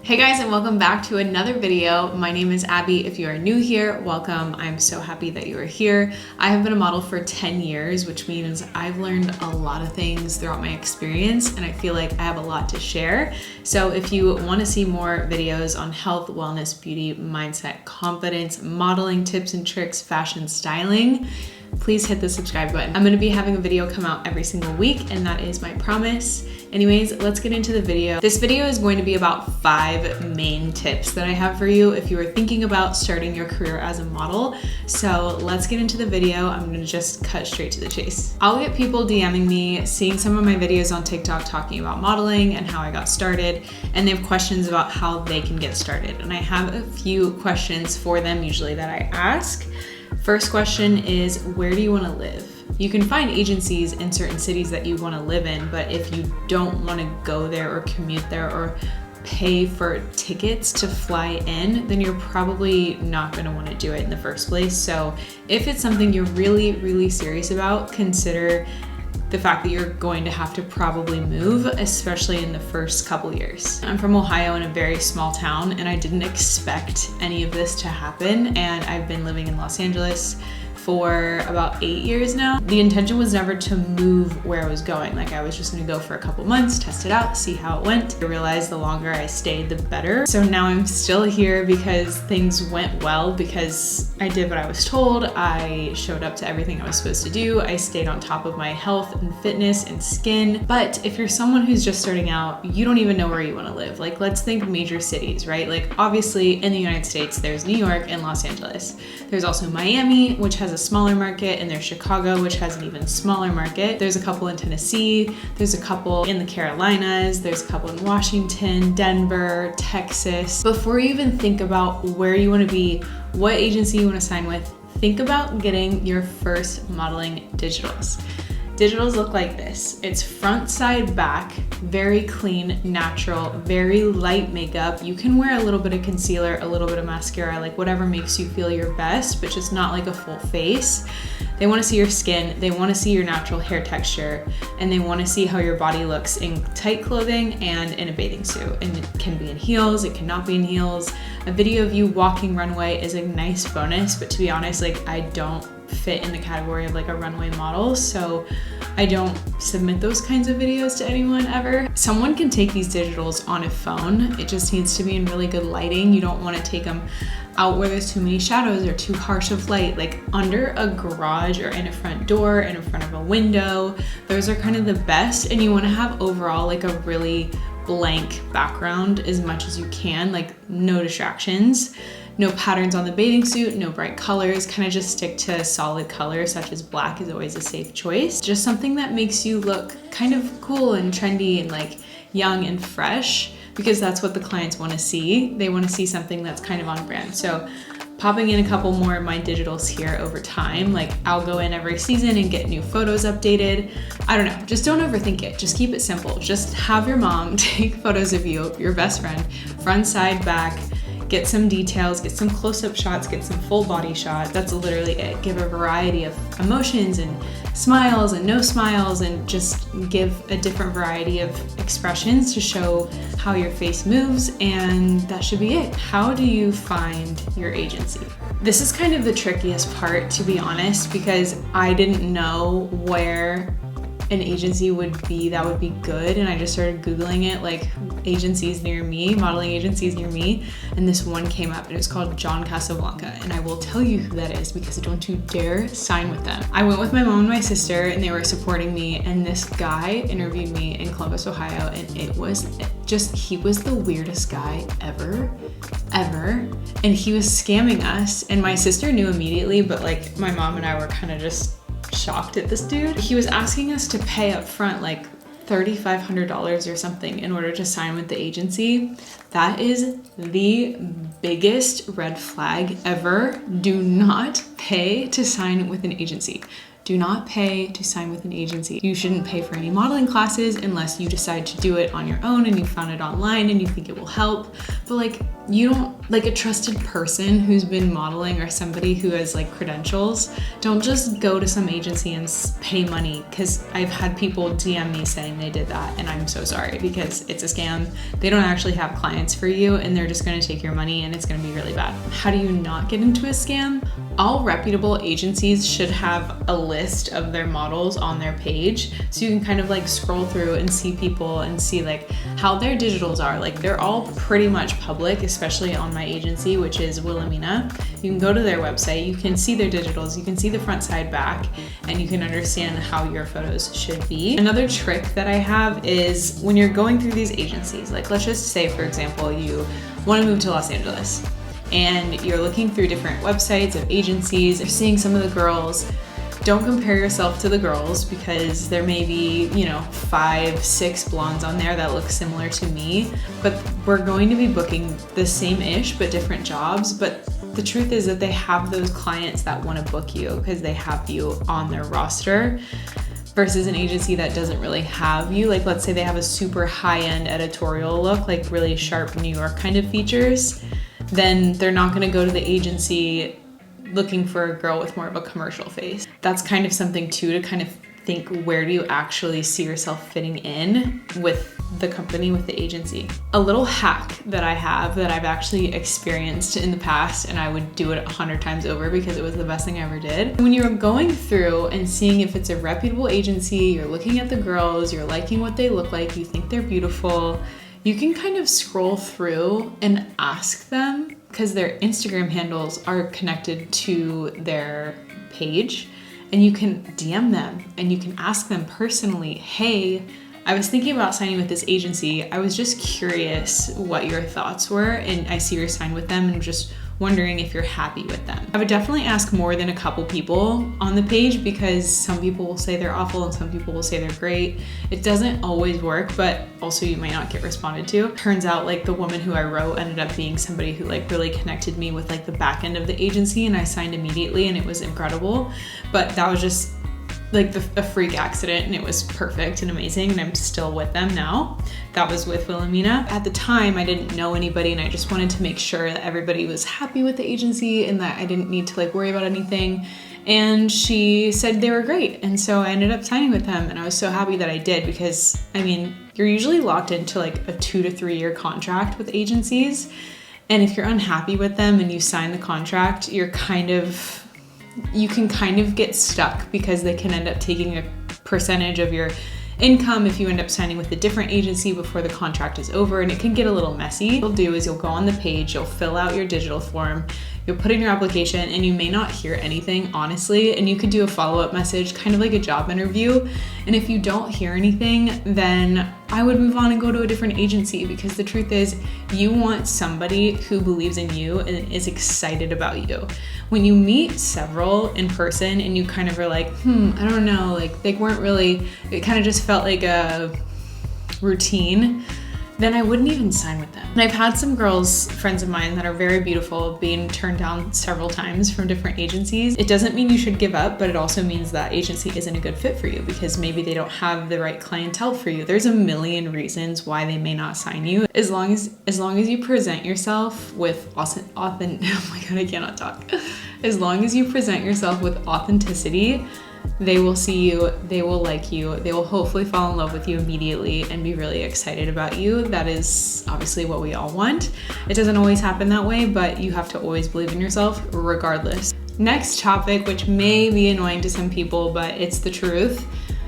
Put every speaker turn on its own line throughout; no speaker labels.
Hey guys, and welcome back to another video. My name is Abby. If you are new here, welcome. I'm so happy that you are here. I have been a model for 10 years, which means I've learned a lot of things throughout my experience, and I feel like I have a lot to share. So if you want to see more videos on health, wellness, beauty, mindset, confidence, modeling, tips and tricks, fashion, styling, please hit the subscribe button. I'm going to be having a video come out every single week, and that is my promise. Anyways, let's get into the video. This video is going to be about 5 main tips that I have for you if you are thinking about starting your career as a model. So let's get into the video. I'm going to just cut straight to the chase. I'll get people DMing me, seeing some of my videos on TikTok talking about modeling and how I got started, and they have questions about how they can get started. And I have a few questions for them usually that I ask. First question is, where do you want to live? You can find agencies in certain cities that you want to live in, but if you don't want to go there or commute there or pay for tickets to fly in, then you're probably not going to want to do it in the first place. So if it's something you're really serious about, consider the fact that you're going to have to probably move, especially in the first couple years. I'm from Ohio, in a very small town, and I didn't expect any of this to happen, and I've been living in Los Angeles for about 8 years now. The intention was never to move where I was going. Like, I was just gonna go for a couple months, test it out, see how it went. I realized the longer I stayed, the better. So now I'm still here because things went well, because I did what I was told. I showed up to everything I was supposed to do. I stayed on top of my health and fitness and skin. But if you're someone who's just starting out, you don't even know where you wanna live. Like, let's think major cities, right? Like, obviously in the United States, there's New York and Los Angeles. There's also Miami, which has a smaller market, and there's Chicago, which has an even smaller market. There's a couple in Tennessee, there's a couple in the Carolinas, there's a couple in Washington, Denver, Texas. Before you even think about where you want to be, what agency you want to sign with, think about getting your first modeling digitals. Digitals look like this. It's front, side, back, very clean, natural, very light makeup. You can wear a little bit of concealer, a little bit of mascara, like whatever makes you feel your best, but just not like a full face. They want to see your skin, they want to see your natural hair texture, and they want to see how your body looks in tight clothing and in a bathing suit. And it can be in heels, it cannot be in heels. A video of you walking runway is a nice bonus, but to be honest, like, I don't fit in the category of like a runway model, so I don't submit those kinds of videos to anyone ever. Someone can take these digitals on a phone. It just needs to be in really good lighting. You don't want to take them out where there's too many shadows or too harsh of light, like under a garage or in a front door, in front of a window. Those are kind of the best, and you want to have overall like a really blank background as much as you can, like no distractions. No patterns on the bathing suit, no bright colors, kind of just stick to solid colors such as black is always a safe choice. Just something that makes you look kind of cool and trendy and like young and fresh, because that's what the clients want to see. They want to see something that's kind of on brand. So popping in a couple more of my digitals here over time, like I'll go in every season and get new photos updated. I don't know, just don't overthink it. Just keep it simple. Just have your mom take photos of you, your best friend, front, side, back. Get some details, get some close-up shots, get some full body shots. That's literally it. Give a variety of emotions and smiles and no smiles, and just give a different variety of expressions to show how your face moves, and that should be it. How do you find your agency? This is kind of the trickiest part, to be honest, because I didn't know where an agency would be that would be good, and I just started Googling it, like agencies near me, modeling agencies near me, and this one came up, and it was called John Casablanca, and I will tell you who that is because don't you dare sign with them. I went with my mom and my sister, and they were supporting me, and this guy interviewed me in Columbus, Ohio, and it was just, he was the weirdest guy ever, and he was scamming us, and my sister knew immediately, but like my mom and I were kind of just shocked at this dude. He was asking us to pay up front like $3,500 or something in order to sign with the agency. That is the biggest red flag ever. Do not pay to sign with an agency. Do not pay to sign with an agency. You shouldn't pay for any modeling classes unless you decide to do it on your own and you found it online and you think it will help. But like, you don't, like a trusted person who's been modeling or somebody who has like credentials, don't just go to some agency and pay money, because I've had people DM me saying they did that, and I'm so sorry, because it's a scam. They don't actually have clients for you and they're just gonna take your money and it's gonna be really bad. How do you not get into a scam? All reputable agencies should have a list of their models on their page, so you can kind of like scroll through and see people and see like how their digitals are. Like they're all pretty much public, especially on my agency, which is Wilhelmina. You can go to their website, you can see their digitals, you can see the front, side, back, and you can understand how your photos should be. Another trick that I have is when you're going through these agencies, like let's just say, for example, you want to move to Los Angeles and you're looking through different websites of agencies, you're seeing some of the girls. Don't compare yourself to the girls, because there may be, 5, 6 blondes on there that look similar to me, but we're going to be booking the same-ish but different jobs. But the truth is that they have those clients that want to book you because they have you on their roster, versus an agency that doesn't really have you. Like let's say they have a super high-end editorial look, like really sharp New York kind of features, then they're not going to go to the agency looking for a girl with more of a commercial face. That's kind of something too, to kind of think, where do you actually see yourself fitting in with the company, with the agency? A little hack that I have that I've actually experienced in the past, and I would do it 100 times over because it was the best thing I ever did. When you're going through and seeing if it's a reputable agency, you're looking at the girls, you're liking what they look like, you think they're beautiful, you can kind of scroll through and ask them, because their Instagram handles are connected to their page, and you can DM them and you can ask them personally, hey, I was thinking about signing with this agency. I was just curious what your thoughts were, and I see you're signed with them and I'm just wondering if you're happy with them. I would definitely ask more than a couple people on the page, because some people will say they're awful and some people will say they're great. It doesn't always work, but also you might not get responded to. Turns out like the woman who I wrote ended up being somebody who like really connected me with like the back end of the agency, and I signed immediately and it was incredible. But that was just like a freak accident, and it was perfect and amazing, and I'm still with them now. That was with Wilhelmina. At the time, I didn't know anybody, and I just wanted to make sure that everybody was happy with the agency and that I didn't need to like worry about anything. And she said they were great, and so I ended up signing with them, and I was so happy that I did, because I mean, you're usually locked into like a 2 to 3 year contract with agencies, and if you're unhappy with them and you sign the contract, you can kind of get stuck, because they can end up taking a percentage of your income if you end up signing with a different agency before the contract is over, and it can get a little messy. What you'll do is you'll go on the page, you'll fill out your digital form, you'll put in your application, and you may not hear anything, honestly, and you could do a follow-up message, kind of like a job interview. And if you don't hear anything, then I would move on and go to a different agency, because the truth is you want somebody who believes in you and is excited about you. When you meet several in person and you kind of are like, I don't know, like they weren't really, it kind of just felt like a routine, then I wouldn't even sign with them. And I've had some girls, friends of mine, that are very beautiful, being turned down several times from different agencies. It doesn't mean you should give up, but it also means that agency isn't a good fit for you, because maybe they don't have the right clientele for you. There's a million reasons why they may not sign you. As long as you present yourself with oh my God, I cannot talk. As long as you present yourself with authenticity, they will see you, they will like you, they will hopefully fall in love with you immediately and be really excited about you. That is obviously what we all want. It doesn't always happen that way, but you have to always believe in yourself regardless. Next topic, which may be annoying to some people, but it's the truth: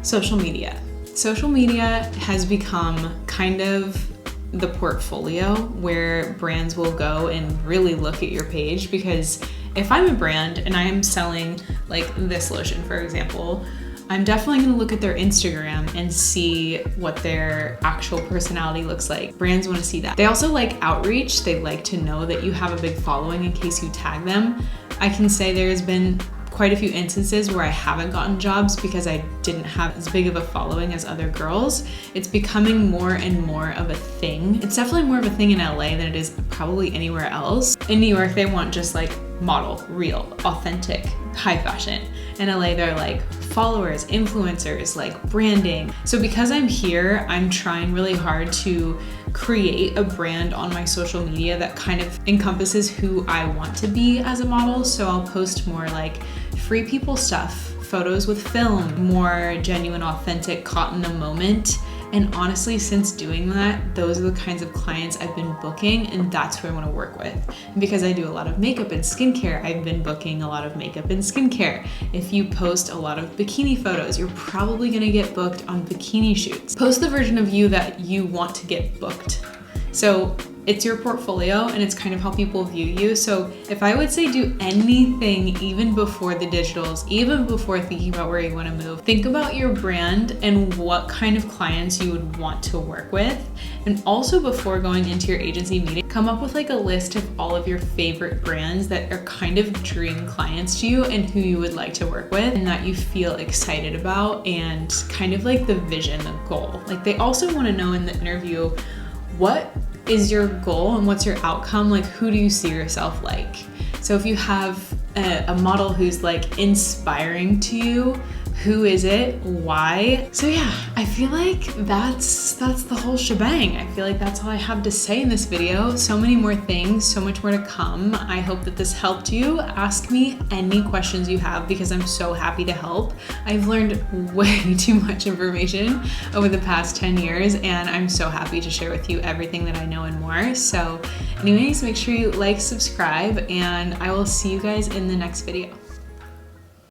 social media. Social media has become kind of the portfolio where brands will go and really look at your page, because if I'm a brand and I am selling like this lotion, for example, I'm definitely gonna look at their Instagram and see what their actual personality looks like. Brands wanna see that. They also like outreach. They like to know that you have a big following in case you tag them. I can say there's been quite a few instances where I haven't gotten jobs because I didn't have as big of a following as other girls. It's becoming more and more of a thing. It's definitely more of a thing in LA than it is probably anywhere else. In New York, they want just like model, real, authentic, high fashion. In LA, they're like followers, influencers, like branding. So because I'm here, I'm trying really hard to create a brand on my social media that kind of encompasses who I want to be as a model. So I'll post more like free people stuff, photos with film, more genuine, authentic, caught in the moment. And honestly, since doing that, those are the kinds of clients I've been booking, and that's who I want to work with. And because I do a lot of makeup and skincare, I've been booking a lot of makeup and skincare. If you post a lot of bikini photos, you're probably gonna get booked on bikini shoots. Post the version of you that you want to get booked. So it's your portfolio and it's kind of how people view you. So if I would say do anything even before the digitals, even before thinking about where you want to move, think about your brand and what kind of clients you would want to work with. And also before going into your agency meeting, come up with like a list of all of your favorite brands that are kind of dream clients to you and who you would like to work with and that you feel excited about, and kind of like the vision, the goal. Like they also want to know in the interview, what is your goal and what's your outcome? Like, who do you see yourself like? So if you have a model who's like inspiring to you, who is it? Why? So yeah, I feel like that's the whole shebang. I feel like that's all I have to say in this video. So many more things, so much more to come. I hope that this helped you. Ask me any questions you have because I'm so happy to help. I've learned way too much information over the past 10 years and I'm so happy to share with you everything that I know and more. So anyways, make sure you like, subscribe, and I will see you guys in the next video.